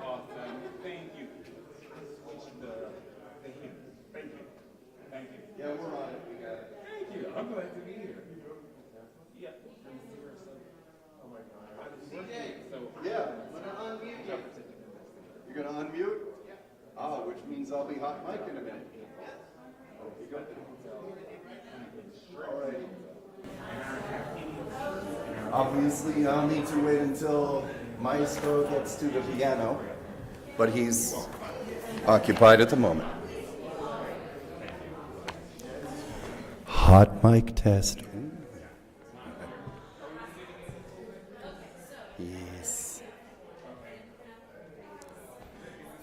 are awesome. Thank you. Thank you. Thank you. Yeah, we're on it. We got it. Thank you. I'm glad to be here. Yeah. Oh my God. Yeah, I'm gonna unmute you. You're gonna unmute? Yeah. Oh, which means I'll be hot mic in a minute. Okay, good. All right. Obviously, I'll need to wait until Maestro gets to the piano, but he's occupied at the moment. Hot mic test. Yes.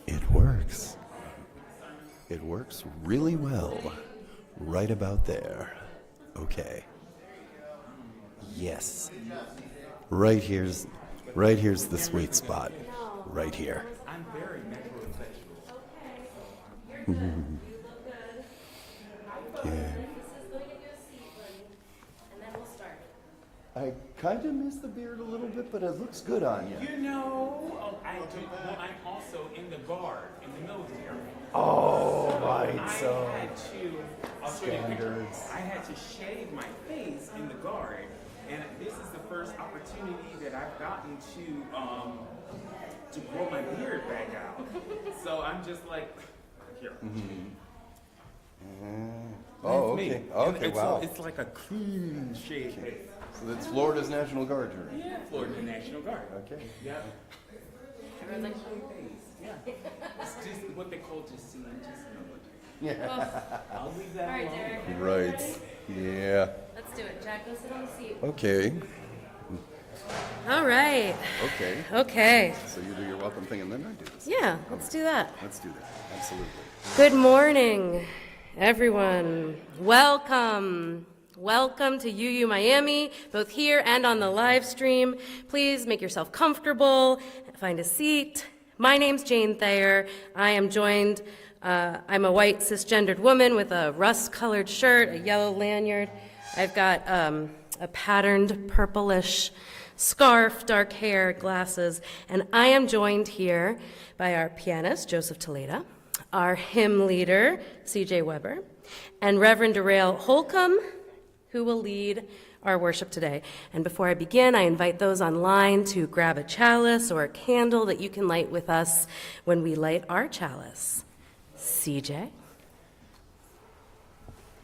It works. It works really well. Right about there. Okay. Yes. Right here's the sweet spot. Right here. I'm very metrosexual. Yeah. I kind of miss the beard a little bit, but it looks good on you. You know, I do. Well, I'm also in the guard, in the military. Oh, right. So I'll show you a picture. standards. I had to shave my face in the guard, and this is the first opportunity that I've gotten to grow my beard back out. So I'm just like, here. Oh, That's me. okay. Okay, And wow. So it's like a clean shaved face. So that's Florida's National Guard, right? Yeah, Florida National Guard. Okay. Yeah. And I like shaved face. Yeah. It's just what they call just seeing, just military. Yeah. I'll leave that All right, alone. Derek. Right. Yeah. Let's do it. Jack, go sit on the seat. Okay. All right. Okay. Okay. So you do your welcome thing and then I do this. Yeah, let's do that. Let's do that. Absolutely. Good morning, everyone. Welcome. Welcome to UU Miami, both here and on the live stream. Please make yourself comfortable, find a seat. My name's Jane Thayer. I am joined, I'm a white cisgendered woman with a rust-colored shirt, a yellow lanyard. I've got a patterned purplish scarf, dark hair, glasses, and I am joined here by our pianist, Joseph Toledo, our hymn leader, CJ Weber, and Reverend Derail Holcomb, who will lead our worship today. And before I begin, I invite those online to grab a chalice or a candle that you can light with us when we light our chalice. CJ?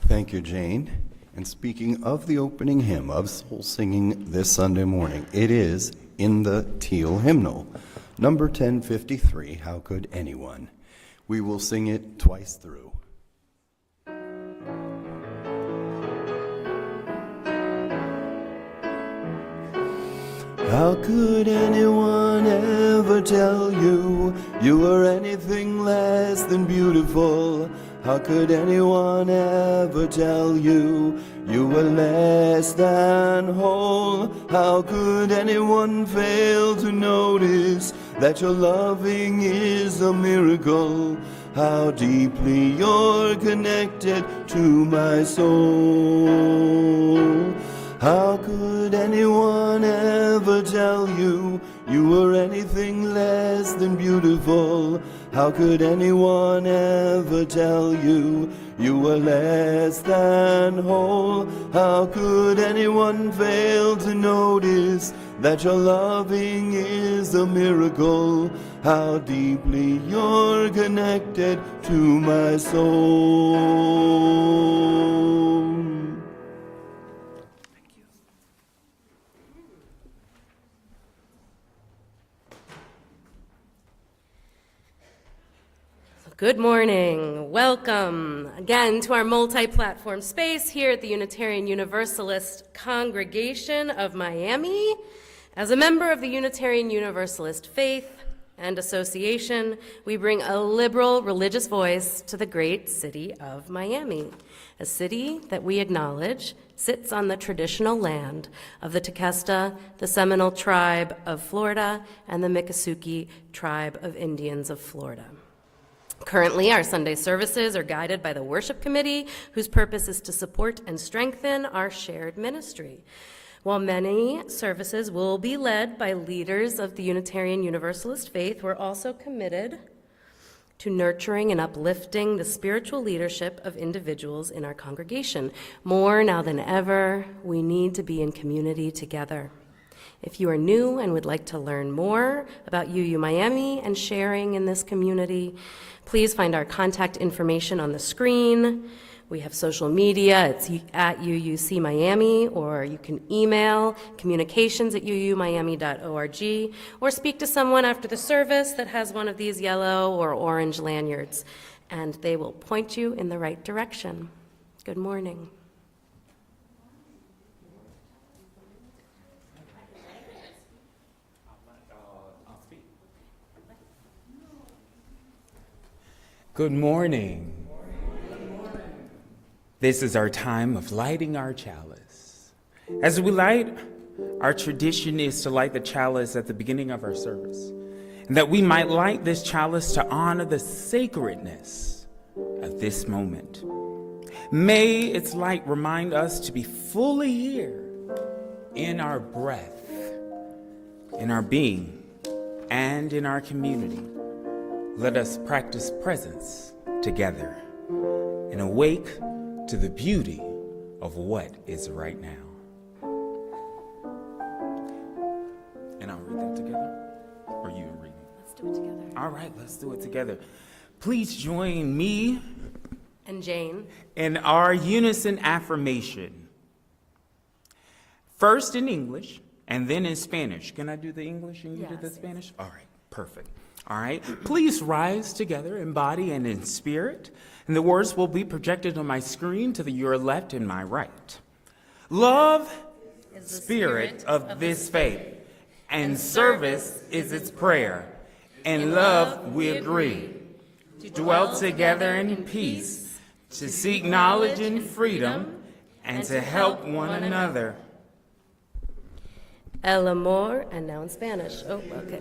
Thank you, Jane. And speaking of the opening hymn of soul singing this Sunday morning, it is in the Teal Hymnal, number 1053, How Could Anyone? We will sing it twice through. How could anyone ever tell you you were anything less than beautiful? How could anyone ever tell you you were less than whole? How could anyone fail to notice that your loving is a miracle? How deeply you're connected to my soul. How could anyone ever tell you you were anything less than beautiful? How could anyone ever tell you you were less than whole? How could anyone fail to notice that your loving is a miracle? How deeply you're connected to my soul. Good morning. Welcome again to our multi-platform space here at the Unitarian Universalist Congregation of Miami. As a member of the Unitarian Universalist Faith and Association, we bring a liberal religious voice to the great city of Miami, a city that we acknowledge sits on the traditional land of the Tequesta, the Seminole tribe of Florida, and the Miccosukee tribe of Indians of Florida. Currently, our Sunday services are guided by the worship committee, whose purpose is to support and strengthen our shared ministry. While many services will be led by leaders of the Unitarian Universalist faith, we're also committed to nurturing and uplifting the spiritual leadership of individuals in our congregation. More now than ever, we need to be in community together. If you are new and would like to learn more about UU Miami and sharing in this community, please find our contact information on the screen. We have social media, it's at UUC Miami, or you can email communications@uumiami.org, or speak to someone after the service that has one of these yellow or orange lanyards, and they will point you in the right direction. Good morning. Good morning. This is our time of lighting our chalice. As we light, our tradition is to light the chalice at the beginning of our service, and that we might light this chalice to honor the sacredness of this moment. May its light remind us to be fully here in our breath, in our being, and in our community. Let us practice presence together and awake to the beauty of what is right now. And I'll read that together, or you read it? Let's do it together. All right, let's do it together. Please join me And Jane. in our unison affirmation. First in English, and then in Spanish. Can I do the English and you do the Yes. Spanish? All right, perfect. All right, please rise together in body and in spirit. And the words will be projected on my screen to your left and my right. Love Is the spirit of this faith, and service is its prayer. In love we agree to dwell together in peace, to seek knowledge and freedom, and to help one another. El amor, and now in Spanish. Oh, okay.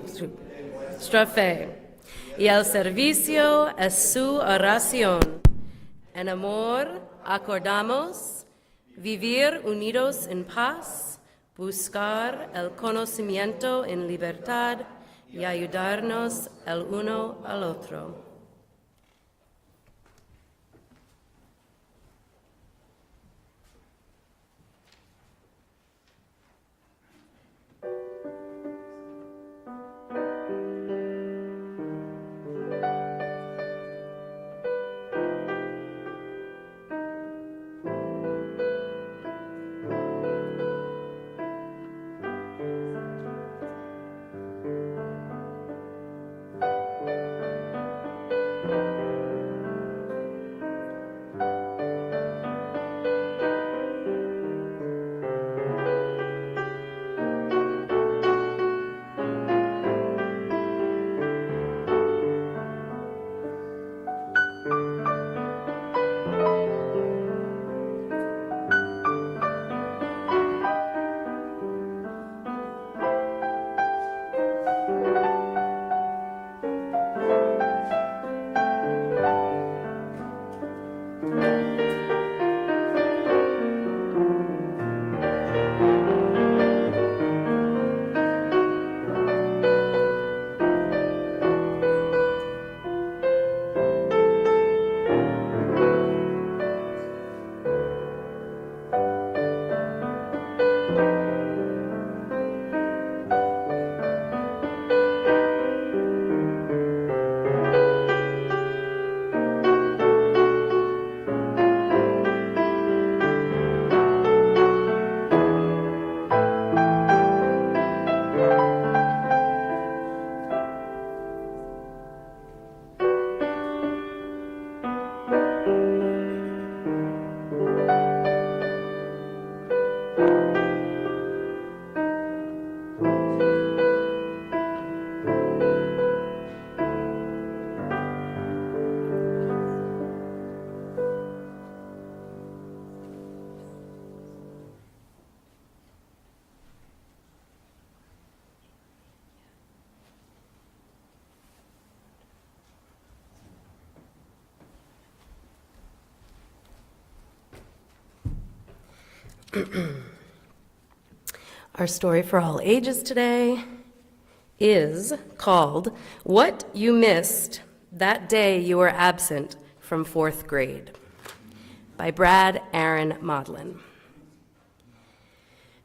Strophe. Y el servicio es su oración. En amor acordamos vivir unidos en paz, buscar el conocimiento en libertad y ayudarnos el uno al otro. Our story for all ages today is called What You Missed That Day You Were Absent from Fourth Grade by Brad Aaron Maudlin.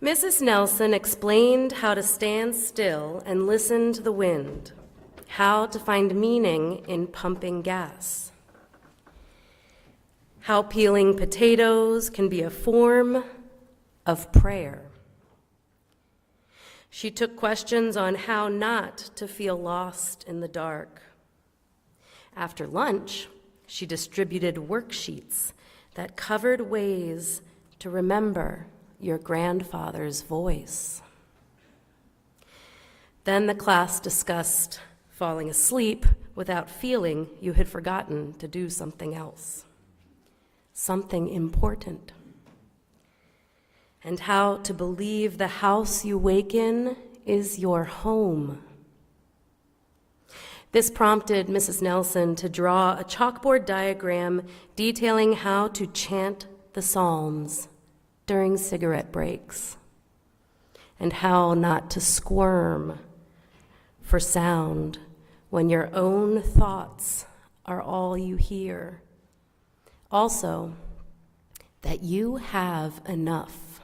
Mrs. Nelson explained how to stand still and listen to the wind, how to find meaning in pumping gas, how peeling potatoes can be a form of prayer. She took questions on how not to feel lost in the dark. After lunch, she distributed worksheets that covered ways to remember your grandfather's voice. Then the class discussed falling asleep without feeling you had forgotten to do something else, something important, and how to believe the house you wake in is your home. This prompted Mrs. Nelson to draw a chalkboard diagram detailing how to chant the Psalms during cigarette breaks, and how not to squirm for sound when your own thoughts are all you hear. Also, that you have enough.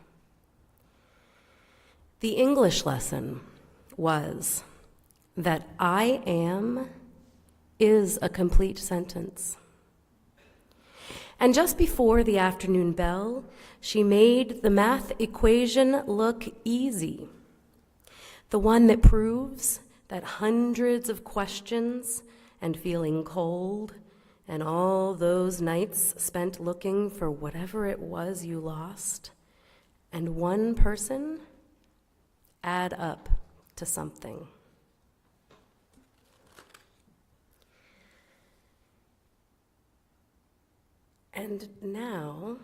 The English lesson was that I am is a complete sentence. And just before the afternoon bell, she made the math equation look easy, the one that proves that hundreds of questions and feeling cold and all those nights spent looking for whatever it was you lost, and one person add up to something. And now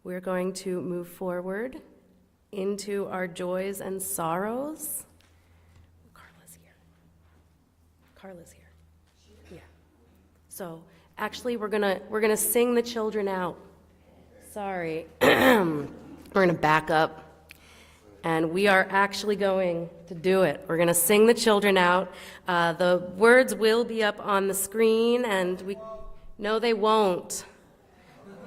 we're going to move forward into our joys and sorrows. Carla's here. Yeah. So actually we're gonna sing the children out. Sorry. We're going to back up, and we are actually going to do it. We're going to sing the children out. The words will be up on the screen, and no, they won't.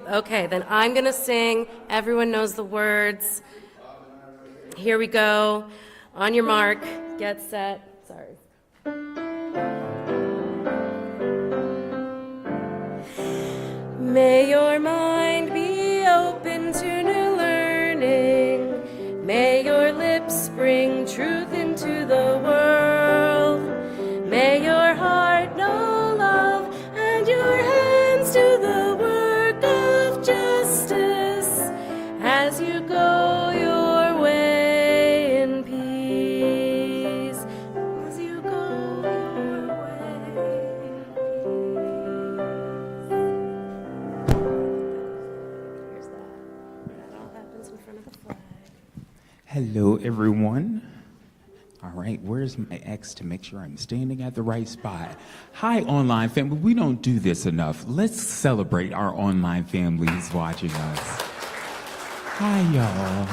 Okay, then I'm going to sing. Everyone knows the words. Here we go. On your mark, get set. Sorry. May your mind be open to new learning. May your lips bring truth into the world. May your heart know love and your hands do the work of justice as you go your way in peace. As you go your way in peace. Here's that. That all happens in front of the flag. Hello, everyone. All right, where's my X to make sure I'm standing at the right spot? Hi, online family. We don't do this enough. Let's celebrate our online family who's watching us. Hi, y'all.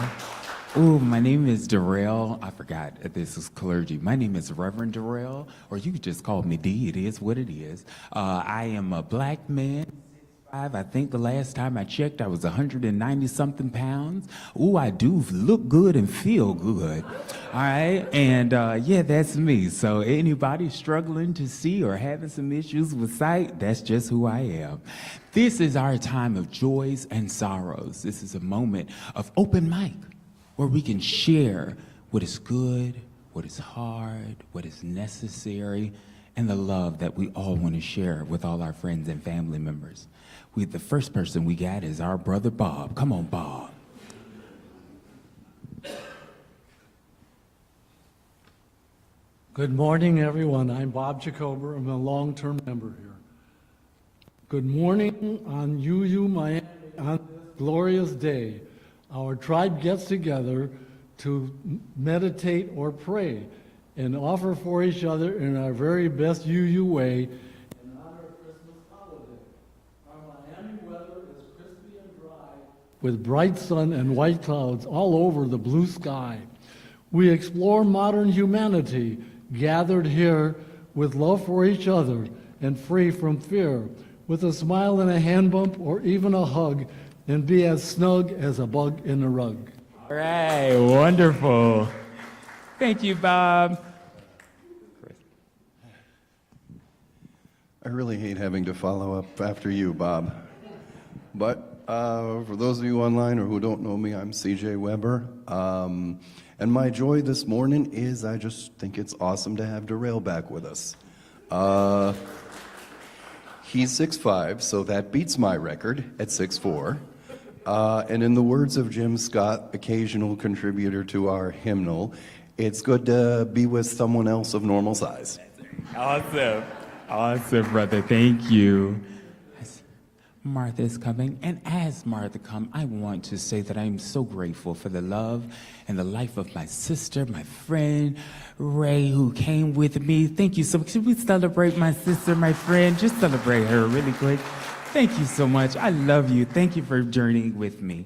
Oh, my name is Derail. I forgot if this is clergy. My name is Reverend Derail, or you could just call me D. It is what it is. I am a black man. I think the last time I checked, I was 190-something pounds. Ooh, I do look good and feel good. All right, and yeah, that's me. So anybody struggling to see or having some issues with sight, that's just who I am. This is our time of joys and sorrows. This is a moment of open mic where we can share what is good, what is hard, what is necessary, and the love that we all want to share with all our friends and family members. The first person we got is our brother Bob. Come on, Bob. Good morning, everyone. I'm Bob Jacober. I'm a long-term member here. Good morning on UU Miami on this glorious day. Our tribe gets together to meditate or pray and offer for each other in our very best UU way. with bright sun and white clouds all over the blue sky. We explore modern humanity, gathered here with love for each other and free from fear, with a smile and a hand bump or even a hug, and be as snug as a bug in a rug. All right, wonderful. Thank you, Bob. I really hate having to follow up after you, Bob. But for those of you online or who don't know me, I'm CJ Weber. And my joy this morning is I just think it's awesome to have Derail back with us. He's 6'5", so that beats my record at 6'4". And in the words of Jim Scott, occasional contributor to our hymnal, it's good to be with someone else of normal size. Awesome. Awesome, brother. Thank you. Martha is coming, and as Martha comes, I want to say that I'm so grateful for the love and the life of my sister, my friend, Ray, who came with me. Thank you so much. Should we celebrate my sister, my friend? Just celebrate her really quick. Thank you so much. I love you. Thank you for journeying with me.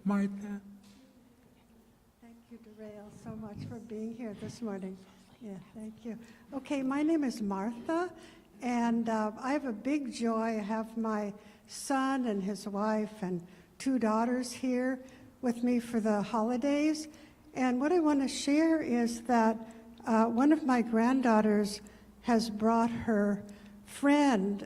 Martha. Thank you, Derail, so much for being here this morning. Yeah, thank you. Okay, my name is Martha, and I have a big joy. I have my son and his wife and 2 daughters here with me for the holidays. And what I want to share is that one of my granddaughters has brought her friend,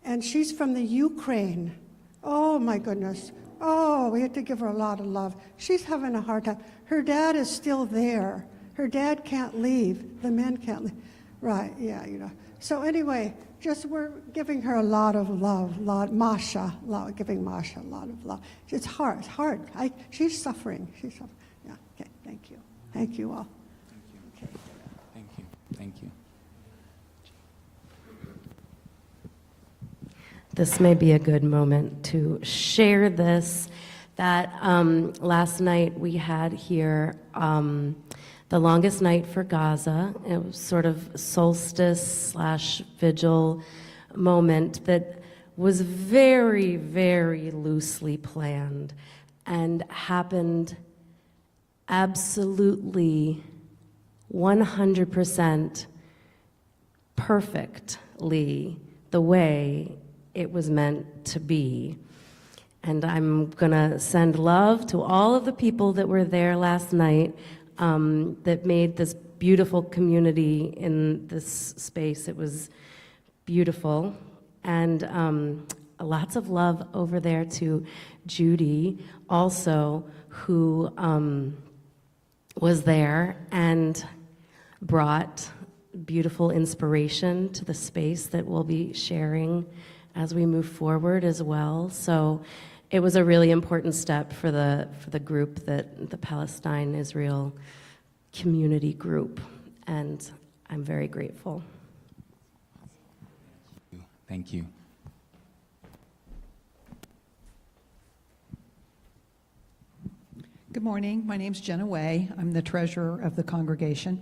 and she's from the Ukraine. Oh my goodness. Oh, we had to give her a lot of love. She's having a hard time. Her dad is still there. Her dad can't leave. The men can't leave. Right, yeah, you know. So anyway, just we're giving her a lot of love, giving Masha a lot of love. It's hard, she's suffering. Yeah, okay, thank you. Thank you all. Thank you. Okay. Thank you. Thank you. This may be a good moment to share this, that last night we had here the longest night for Gaza. It was sort of solstice/vigil moment that was very, very loosely planned and happened absolutely 100% perfectly the way it was meant to be. And I'm gonna send love to all of the people that were there last night, that made this beautiful community in this space. It was beautiful. And lots of love over there to Judy also, who was there and brought beautiful inspiration to the space that we'll be sharing as we move forward as well. So it was a really important step for the group, that the Palestine-Israel community group, and I'm very grateful. Thank you. Good morning. My name's Jenna Way. I'm the treasurer of the congregation.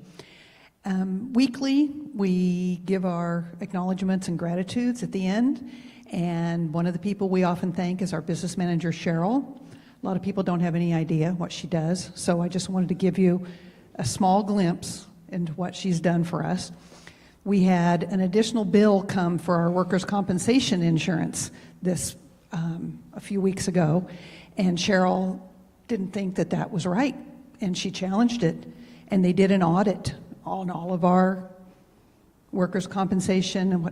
Weekly, we give our acknowledgments and gratitudes at the end, and one of the people we often thank is our business manager, Cheryl. A lot of people don't have any idea what she does, so I just wanted to give you a small glimpse into what she's done for us. We had an additional bill come for our workers' compensation insurance this a few weeks ago, and Cheryl didn't think that that was right, and she challenged it, and they did an audit on all of our workers' compensation, and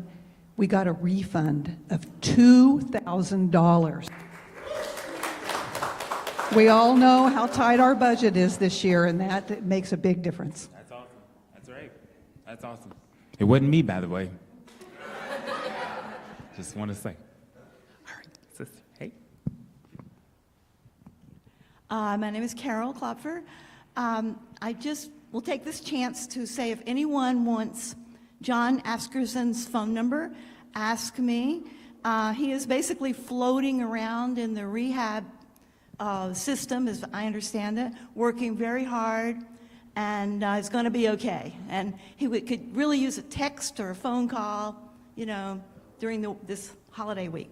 we got a refund of $2,000. We all know how tight our budget is this year, and that makes a big difference. That's awesome. That's right. That's awesome. It wasn't me, by the way. Just want to say. All right, sister. Hey. My name is Carol Klopfer. I just will take this chance to say, if anyone wants John Askerson's phone number, ask me. He is basically floating around in the rehab system, as I understand it, working very hard, and it's going to be okay. And he could really use a text or a phone call, you know, during this holiday week.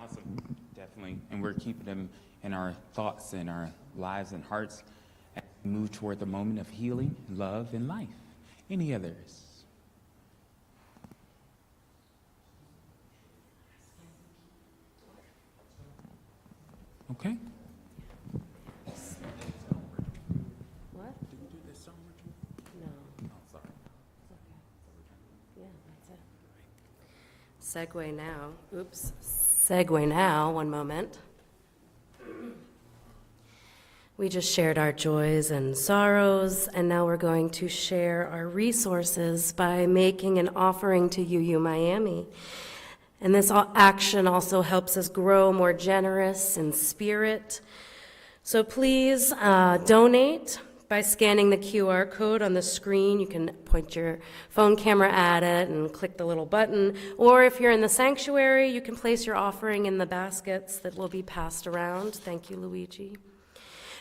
Awesome. Definitely. definitely. And we're keeping them in our thoughts and our lives and hearts as we move toward the moment of healing, love, and life. Any others? Okay. What? Did we do this song ritual? No. Oh, sorry. Yeah, that's it. Segue now. Oops. Segue now, one moment. We just shared our joys and sorrows, and now we're going to share our resources by making an offering to UU Miami. And this action also helps us grow more generous in spirit. So please donate by scanning the QR code on the screen. You can point your phone camera at it and click the little button. Or if you're in the sanctuary, you can place your offering in the baskets that will be passed around. Thank you, Luigi.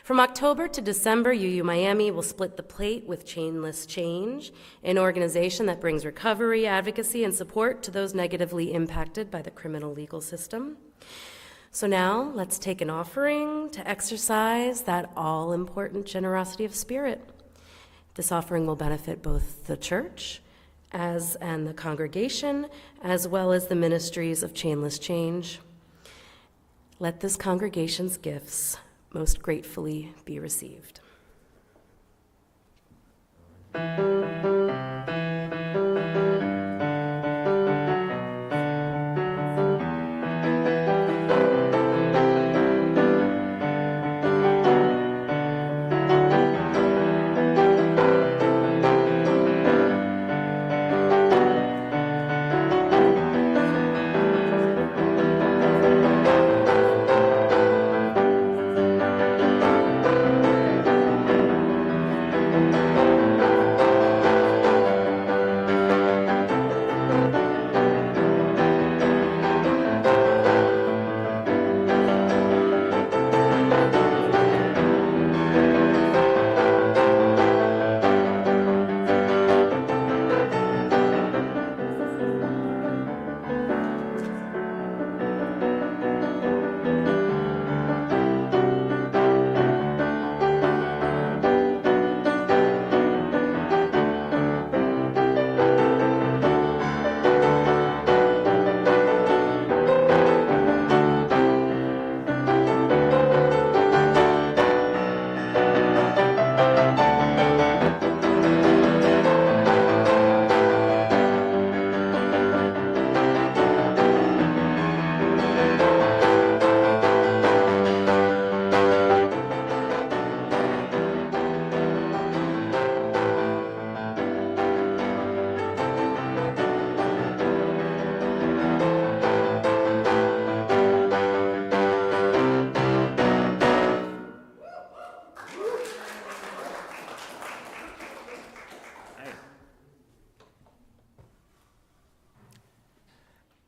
From October to December, UU Miami will split the plate with Chainless Change, an organization that brings recovery, advocacy, and support to those negatively impacted by the criminal legal system. So now, let's take an offering to exercise that all-important generosity of spirit. This offering will benefit both the church and the congregation, as well as the ministries of Chainless Change. Let this congregation's gifts most gratefully be received.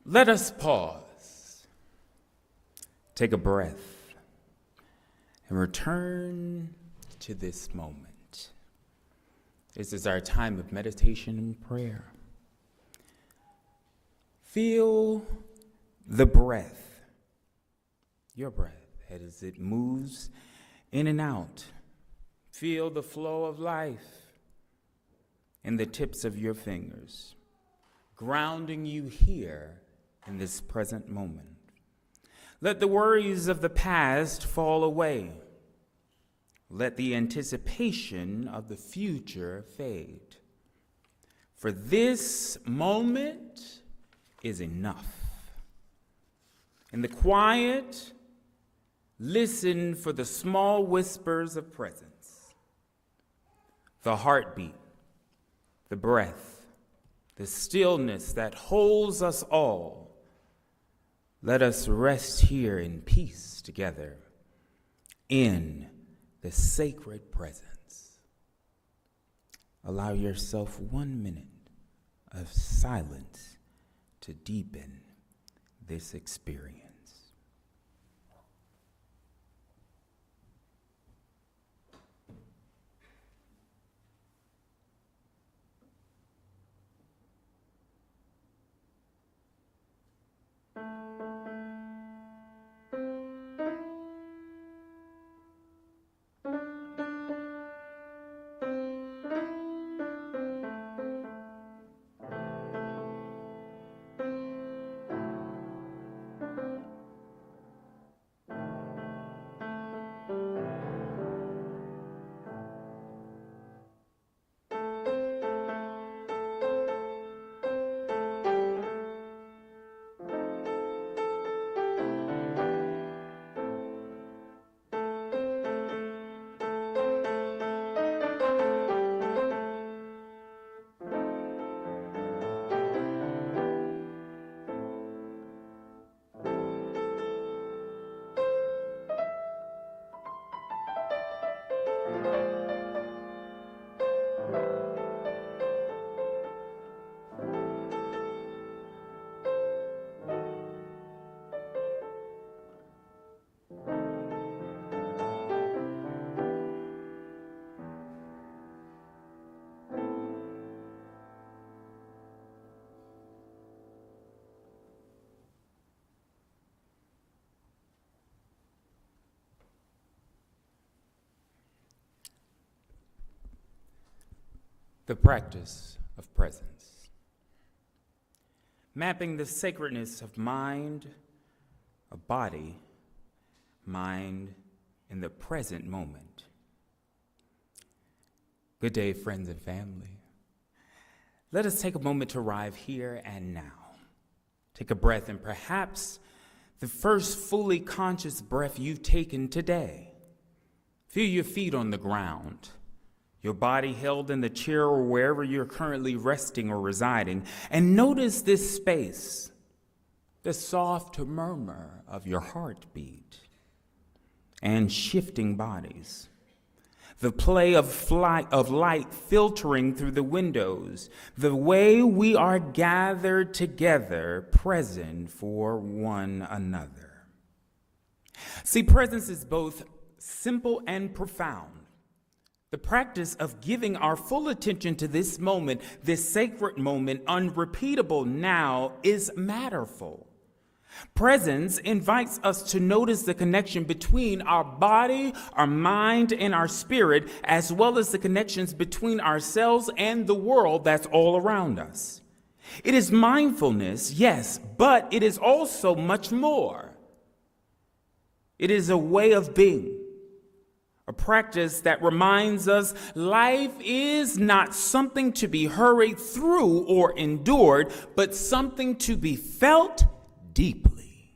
Let us pause, take a breath, and return to this moment. This is our time of meditation and prayer. Feel the breath, your breath, as it moves in and out. Feel the flow of life in the tips of your fingers, grounding you here in this present moment. Let the worries of the past fall away. Let the anticipation of the future fade. For this moment is enough. In the quiet, listen for the small whispers of presence, the heartbeat, the breath, the stillness that holds us all. Let us rest here in peace together in the sacred presence. Allow yourself 1 minute of silence to deepen this experience. The practice of presence. Mapping the sacredness of mind, of body, mind, in the present moment. Good day, friends and family. Let us take a moment to arrive here and now. Take a breath, and perhaps the first fully conscious breath you've taken today. Feel your feet on the ground, your body held in the chair or wherever you're currently resting or residing, and notice this space, the soft murmur of your heartbeat and shifting bodies, the play of light filtering through the windows, the way we are gathered together, present for one another. See, presence is both simple and profound. The practice of giving our full attention to this moment, this sacred moment, unrepeatable now, is matterful. Presence invites us to notice the connection between our body, our mind, and our spirit, as well as the connections between ourselves and the world that's all around us. It is mindfulness, yes, but it is also much more. It is a way of being, a practice that reminds us life is not something to be hurried through or endured, but something to be felt deeply.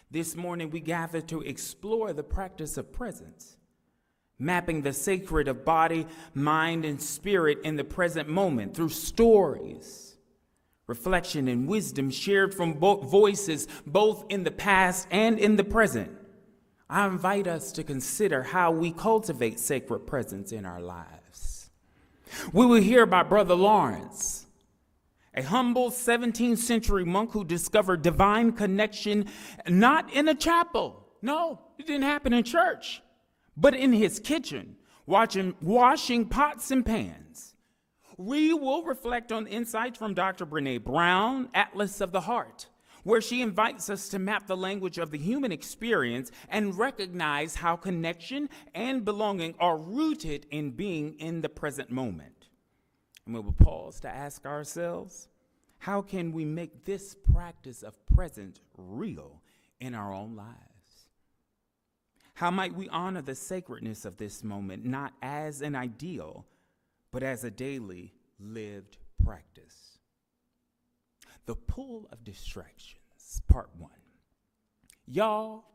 This morning we gather to explore the practice of presence, mapping the sacred of body, mind, and spirit in the present moment through stories, reflection, and wisdom shared from both voices, both in the past and in the present. I invite us to consider how we cultivate sacred presence in our lives. We will hear about Brother Lawrence, a humble 17th century monk who discovered divine connection not in a chapel. No, it didn't happen in church, but in his kitchen, washing pots and pans. We will reflect on insights from Dr. Brene Brown, Atlas of the Heart, where she invites us to map the language of the human experience and recognize how connection and belonging are rooted in being in the present moment. And we will pause to ask ourselves, how can we make this practice of presence real in our own lives? How might we honor the sacredness of this moment, not as an ideal, but as a daily lived practice? The pull of distractions, part 1. Y'all,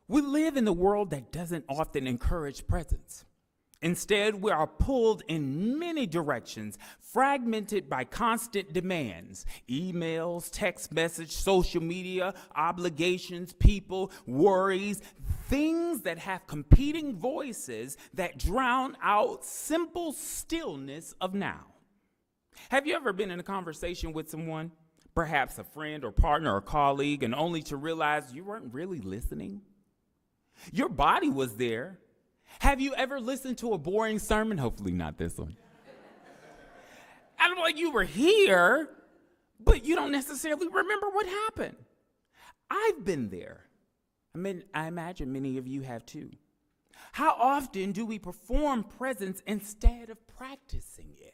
we live in a world that doesn't often encourage presence. Instead, we are pulled in many directions, fragmented by constant demands, emails, text message, social media, obligations, people, worries, things that have competing voices that drown out simple stillness of now. Have you ever been in a conversation with someone, perhaps a friend or partner or colleague, and only to realize you weren't really listening? Your body was there. Have you ever listened to a boring sermon? Hopefully not this one. And like you were here, but you don't necessarily remember what happened. I've been there. I imagine many of you have too. How often do we perform presence instead of practicing it?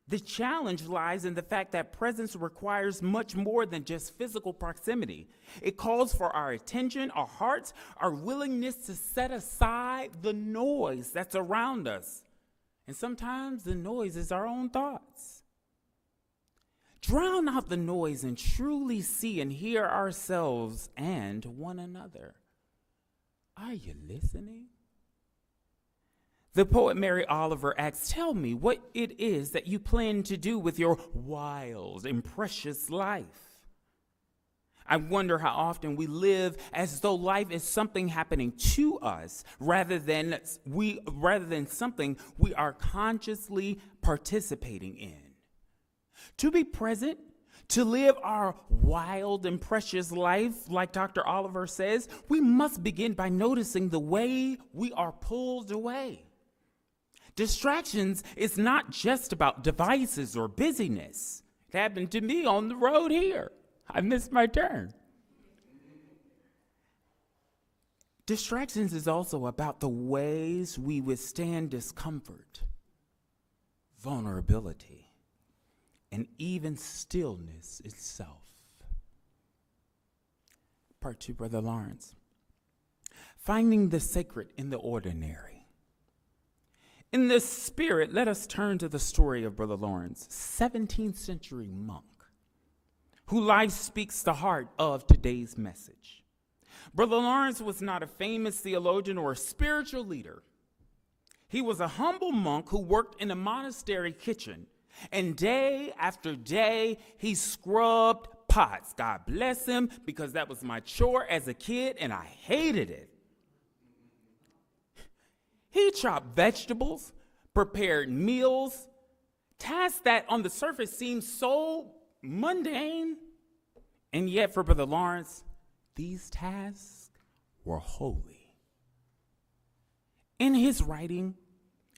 The challenge lies in the fact that presence requires much more than just physical proximity. It calls for our attention, our hearts, our willingness to set aside the noise that's around us. And sometimes the noise is our own thoughts. Drown out the noise and truly see and hear ourselves and one another. Are you listening? The poet Mary Oliver asks, tell me what it is that you plan to do with your wild and precious life. I wonder how often we live as though life is something happening to us rather than something we are consciously participating in. To be present, to live our wild and precious life, like Dr. Oliver says, we must begin by noticing the way we are pulled away. Distractions is not just about devices or busyness. It happened to me on the road here. I missed my turn. Distractions is also about the ways we withstand discomfort, vulnerability, and even stillness itself. Part 2, Brother Lawrence. Finding the sacred in the ordinary. In this spirit, let us turn to the story of Brother Lawrence, 17th century monk, whose life speaks the heart of today's message. Brother Lawrence was not a famous theologian or a spiritual leader. He was a humble monk who worked in a monastery kitchen, and day after day, he scrubbed pots. God bless him, because that was my chore as a kid, and I hated it. He chopped vegetables, prepared meals, tasks that on the surface seemed so mundane, and yet for Brother Lawrence, these tasks were holy. In his writing,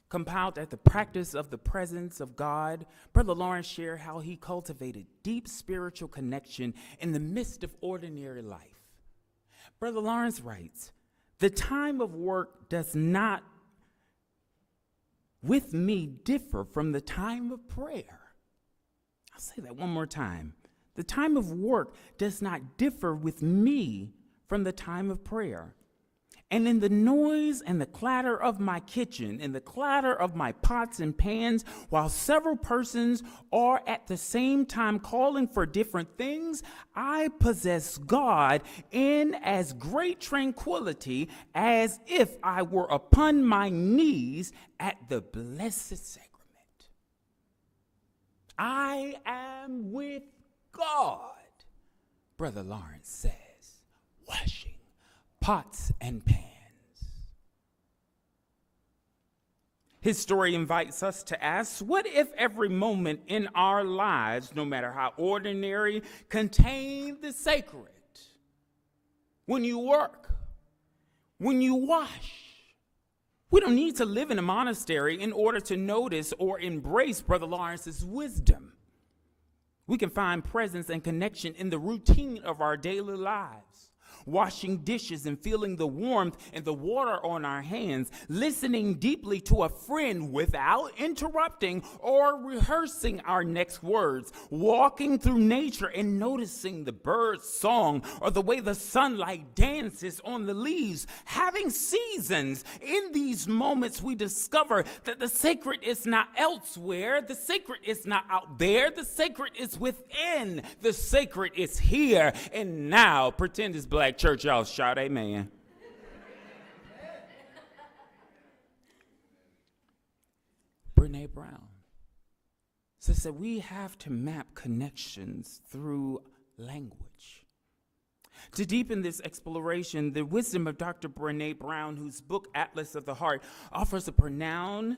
compiled at the practice of the presence of God, Brother Lawrence shared how he cultivated deep spiritual connection in the midst of ordinary life. Brother Lawrence writes, "The time of work does not, with me, differ from the time of prayer." I'll say that one more time. The time of work does not differ with me from the time of prayer. And in the noise and the clatter of my kitchen, in the clatter of my pots and pans, while several persons are at the same time calling for different things, I possess God in as great tranquility as if I were upon my knees at the Blessed Sacrament. I am with God, Brother Lawrence says, washing pots and pans. His story invites us to ask, what if every moment in our lives, no matter how ordinary, contained the sacred? When you work, when you wash. We don't need to live in a monastery in order to notice or embrace Brother Lawrence's wisdom. We can find presence and connection in the routine of our daily lives. Washing dishes and feeling the warmth and the water on our hands, listening deeply to a friend without interrupting or rehearsing our next words, walking through nature and noticing the bird's song or the way the sunlight dances on the leaves, having seasons. In these moments, we discover that the sacred is not elsewhere, the sacred is not out there, the sacred is within, the sacred is here and now. Pretend it's black church, y'all shout amen. Brene Brown says that we have to map connections through language. To deepen this exploration, the wisdom of Dr. Brene Brown, whose book Atlas of the Heart offers a profound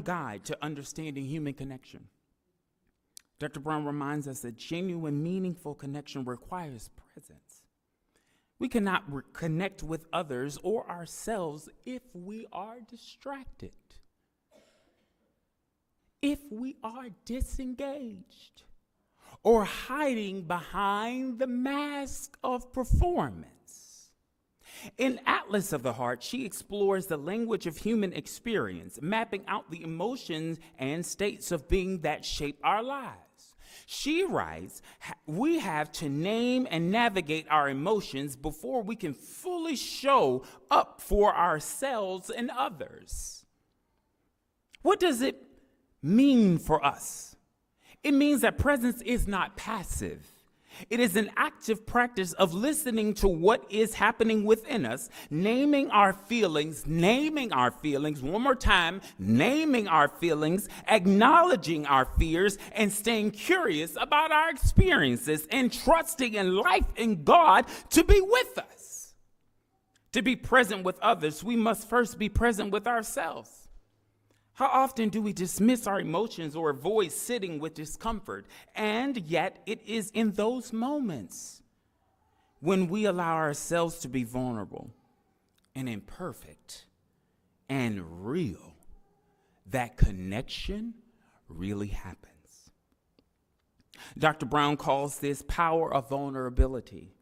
guide to understanding human connection. Dr. Brown reminds us that genuine, meaningful connection requires presence. We cannot connect with others or ourselves if we are distracted, if we are disengaged, or hiding behind the mask of performance. In Atlas of the Heart, she explores the language of human experience, mapping out the emotions and states of being that shape our lives. She writes, we have to name and navigate our emotions before we can fully show up for ourselves and others. What does it mean for us? It means that presence is not passive. It is an active practice of listening to what is happening within us, naming our feelings, one more time, naming our feelings, acknowledging our fears, and staying curious about our experiences, and trusting in life and God to be with us. To be present with others, we must first be present with ourselves. How often do we dismiss our emotions or avoid sitting with discomfort? And yet it is in those moments when we allow ourselves to be vulnerable and imperfect and real that connection really happens. Dr. Brown calls this power of vulnerability.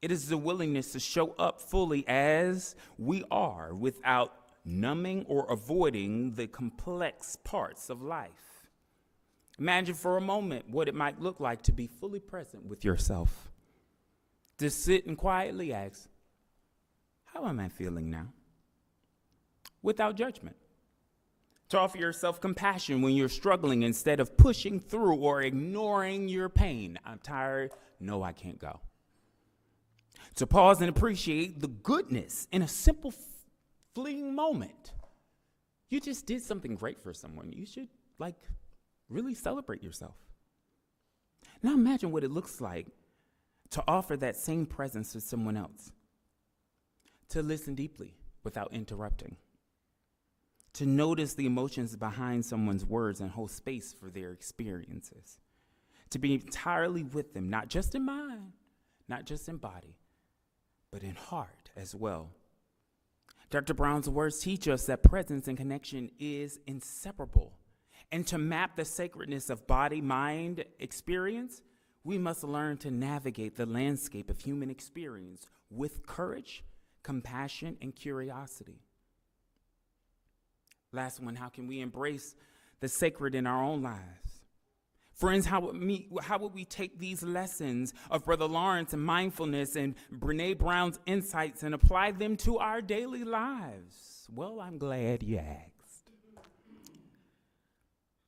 It is the willingness to show up fully as we are without numbing or avoiding the complex parts of life. Imagine for a moment what it might look like to be fully present with yourself. To sit and quietly ask, how am I feeling now? Without judgment. To offer yourself compassion when you're struggling instead of pushing through or ignoring your pain. I'm tired. No, I can't go. To pause and appreciate the goodness in a simple, fleeting moment. You just did something great for someone. You should, really celebrate yourself. Now imagine what it looks like to offer that same presence to someone else. To listen deeply without interrupting. To notice the emotions behind someone's words and hold space for their experiences. To be entirely with them, not just in mind, not just in body, but in heart as well. Dr. Brown's words teach us that presence and connection is inseparable. And to map the sacredness of body-mind experience, we must learn to navigate the landscape of human experience with courage, compassion, and curiosity. Last one, how can we embrace the sacred in our own lives? Friends, how would we take these lessons of Brother Lawrence and mindfulness and Brene Brown's insights and apply them to our daily lives? Well, I'm glad you asked.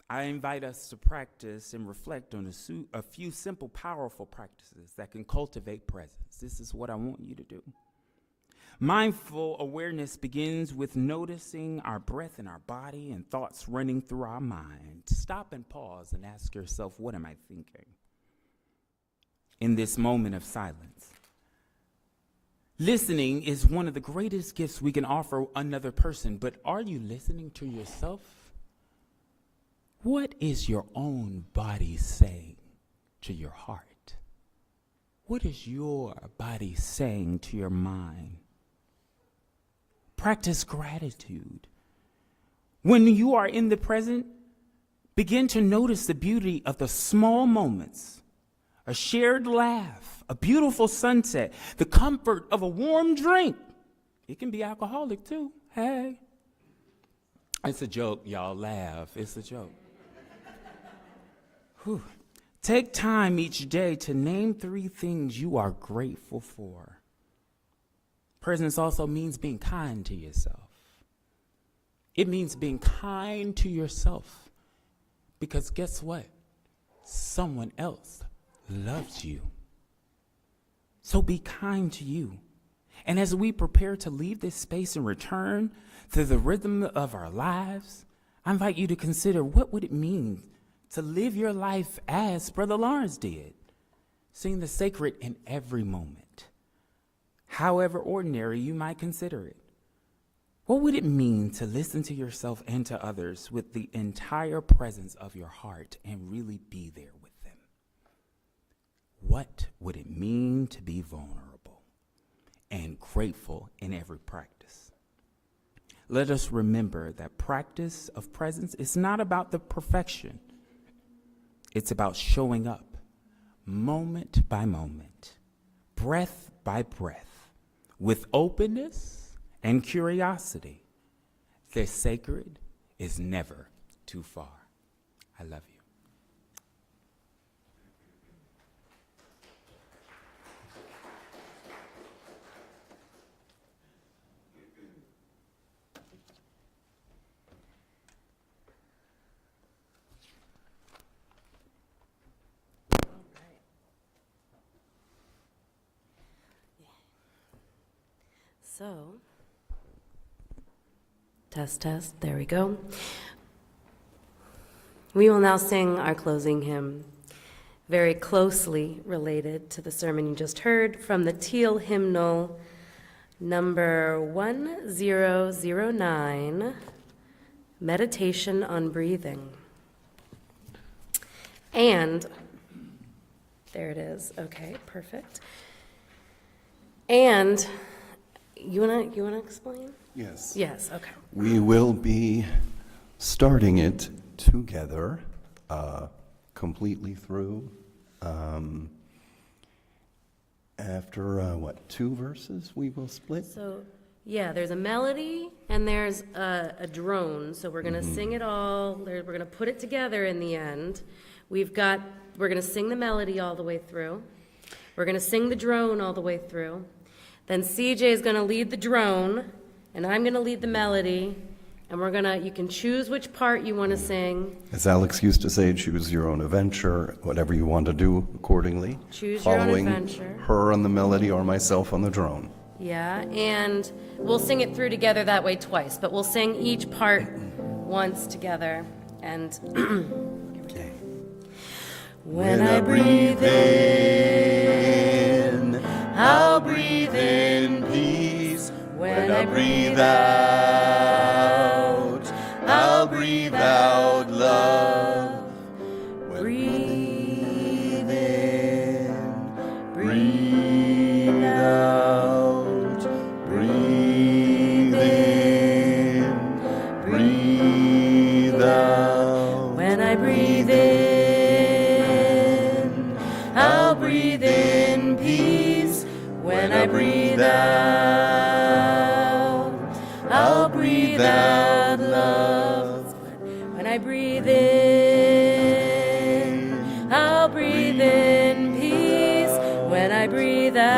I invite us to practice and reflect on a few simple, powerful practices that can cultivate presence. This is what I want you to do. Mindful awareness begins with noticing our breath in our body and thoughts running through our mind. Stop and pause and ask yourself, what am I thinking? In this moment of silence. Listening is one of the greatest gifts we can offer another person, but are you listening to yourself? What is your own body saying to your heart? What is your body saying to your mind? Practice gratitude. When you are in the present, begin to notice the beauty of the small moments, a shared laugh, a beautiful sunset, the comfort of a warm drink. It can be alcoholic too. Hey. It's a joke, y'all laugh. It's a joke. Whew. Take time each day to name 3 things you are grateful for. Presence also means being kind to yourself. It means being kind to yourself because guess what? Someone else loves you. So be kind to you. And as we prepare to leave this space and return to the rhythm of our lives, I invite you to consider what would it mean to live your life as Brother Lawrence did, seeing the sacred in every moment. However ordinary you might consider it. What would it mean to listen to yourself and to others with the entire presence of your heart and really be there with them? What would it mean to be vulnerable and grateful in every practice? Let us remember that practice of presence is not about the perfection. It's about showing up moment by moment, breath by breath, with openness and curiosity. The sacred is never too far. I love you. So, test, there we go. We will now sing our closing hymn, very closely related to the sermon you just heard from the Teal hymnal, number 1009, Meditation on Breathing. And, there it is, okay, perfect. And, you wanna explain? Yes. Yes, okay. We will be starting it together, completely through. After, 2 verses, we will split? So, yeah, there's a melody and there's a drone. So we're going to sing it all. We're going to put it together in the end. We're going to sing the melody all the way through. We're going to sing the drone all the way through. Then CJ is going to lead the drone, and I'm going to lead the melody. And you can choose which part you want to sing. As Alex used to say, choose your own adventure, whatever you want to do accordingly. Choose your own Following adventure. her on the melody or myself on the drone. Yeah, and we'll sing it through together that way twice, but we'll sing each part once together. And Okay. when I breathe in, I'll breathe in peace. When I breathe out, I'll breathe out love. Breathe in, breathe out, breathe in, breathe out. When I breathe in, I'll breathe in peace. When I breathe out, I'll breathe out love. When I breathe in, I'll breathe in peace. When I breathe out,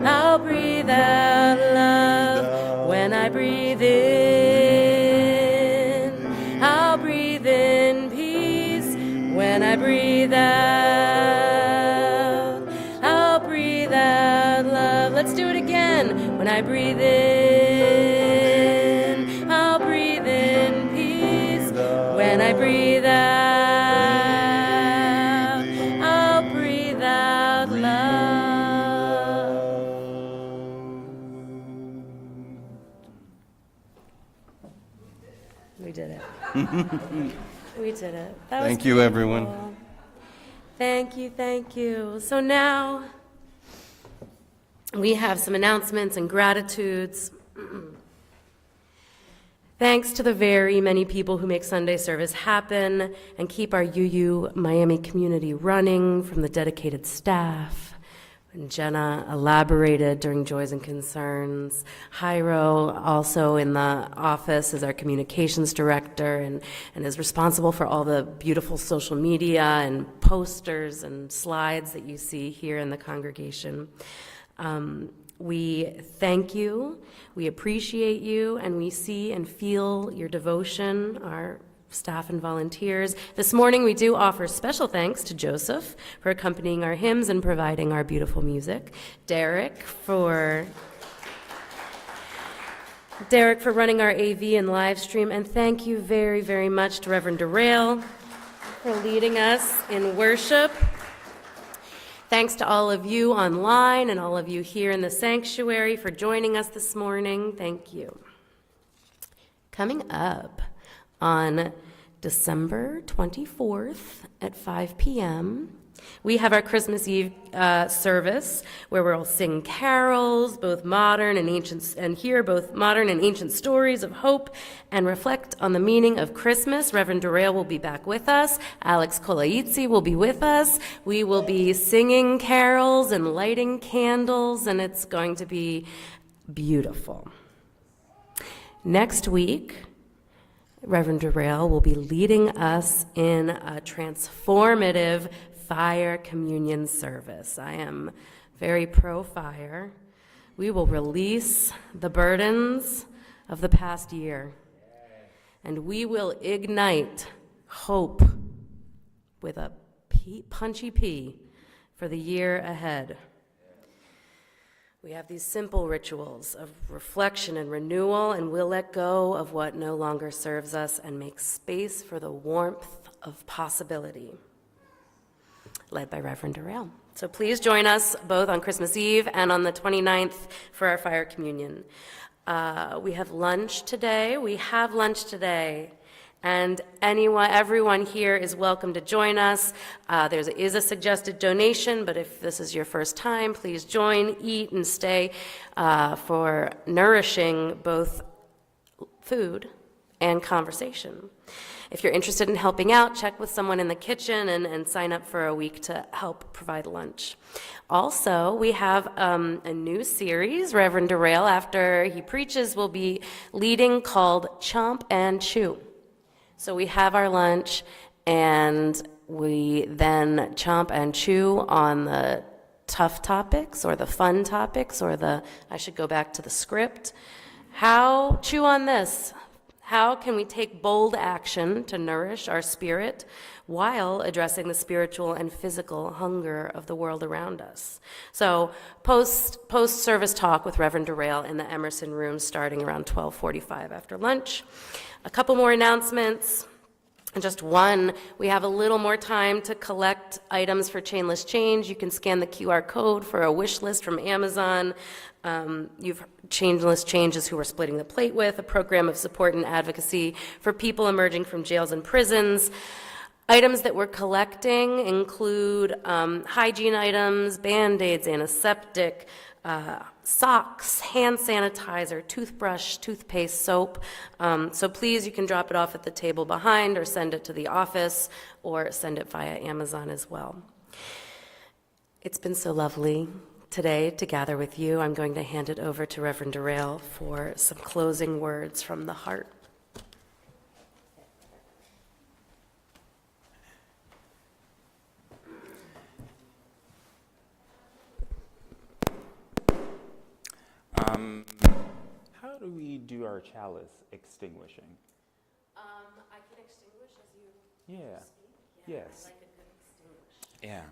I'll breathe out love. When I breathe in, I'll breathe in peace. When I breathe out, I'll breathe out love. Let's do it again. When I breathe in, I'll breathe in peace. When I breathe out, I'll breathe out love. We did it. We did it. That was Thank you, everyone. beautiful. Thank you, thank you. So now we have some announcements and gratitudes. Thanks to the very many people who make Sunday service happen and keep our UU Miami community running, from the dedicated staff. And Jenna elaborated during Joys and Concerns. Jairo, also in the office, is our communications director and is responsible for all the beautiful social media and posters and slides that you see here in the congregation. We thank you, we appreciate you, and we see and feel your devotion, our staff and volunteers. This morning we do offer special thanks to Joseph for accompanying our hymns and providing our beautiful music, Derek for running our AV and live stream, and thank you very, very much to Reverend Derail for leading us in worship. Thanks to all of you online and all of you here in the sanctuary for joining us this morning. Thank you. Coming up on December 24th at 5 p.m., we have our Christmas Eve service where we'll sing carols, both modern and ancient, and hear both modern and ancient stories of hope and reflect on the meaning of Christmas. Reverend Derail will be back with us. Alex Kolaitzi will be with us. We will be singing carols and lighting candles, and it's going to be beautiful. Next week, Reverend Derail will be leading us in a transformative fire communion service. I am very pro-fire. We will release the burdens of the past year, and we will ignite hope with a punchy P for the year ahead. We have these simple rituals of reflection and renewal, and we'll let go of what no longer serves us and make space for the warmth of possibility, led by Reverend Derail. So please join us both on Christmas Eve and on the 29th for our fire communion. We have lunch today. And everyone here is welcome to join us. There is a suggested donation, but if this is your first time, please join, eat, and stay for nourishing both food and conversation. If you're interested in helping out, check with someone in the kitchen and sign up for a week to help provide lunch. Also, we have a new series, Reverend Derail, after he preaches, will be leading, called Chomp and Chew. So we have our lunch, and we then chomp and chew on the tough topics or the fun topics or I should go back to the script. Chew on this. How can we take bold action to nourish our spirit while addressing the spiritual and physical hunger of the world around us? So post-service talk with Reverend Derail in the Emerson room starting around 12:45 after lunch. A couple more announcements. Just one, we have a little more time to collect items for Chainless Change. You can scan the QR code for a wish list from Amazon. You've Chainless Change is who we're splitting the plate with, a program of support and advocacy for people emerging from jails and prisons. Items that we're collecting include hygiene items, Band-Aids, antiseptic, socks, hand sanitizer, toothbrush, toothpaste, soap. So please, you can drop it off at the table behind or send it to the office or send it via Amazon as well. It's been so lovely today to gather with you. I'm going to hand it over to Reverend Derail for some closing words from the heart. How do we do our chalice extinguishing? I can extinguish as you Yeah. speak. Yes. I like a good extinguish. Yeah.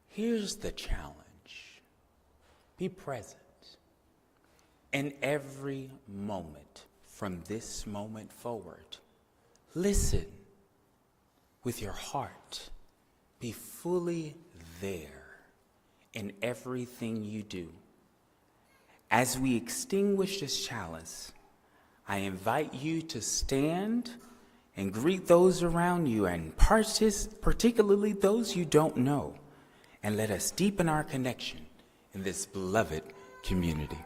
Here's the challenge. Be present in every moment from this moment forward. Listen with your heart. Be fully there in everything you do. As we extinguish this chalice, I invite you to stand and greet those around you, and particularly those you don't know, and let us deepen our connection in this beloved community.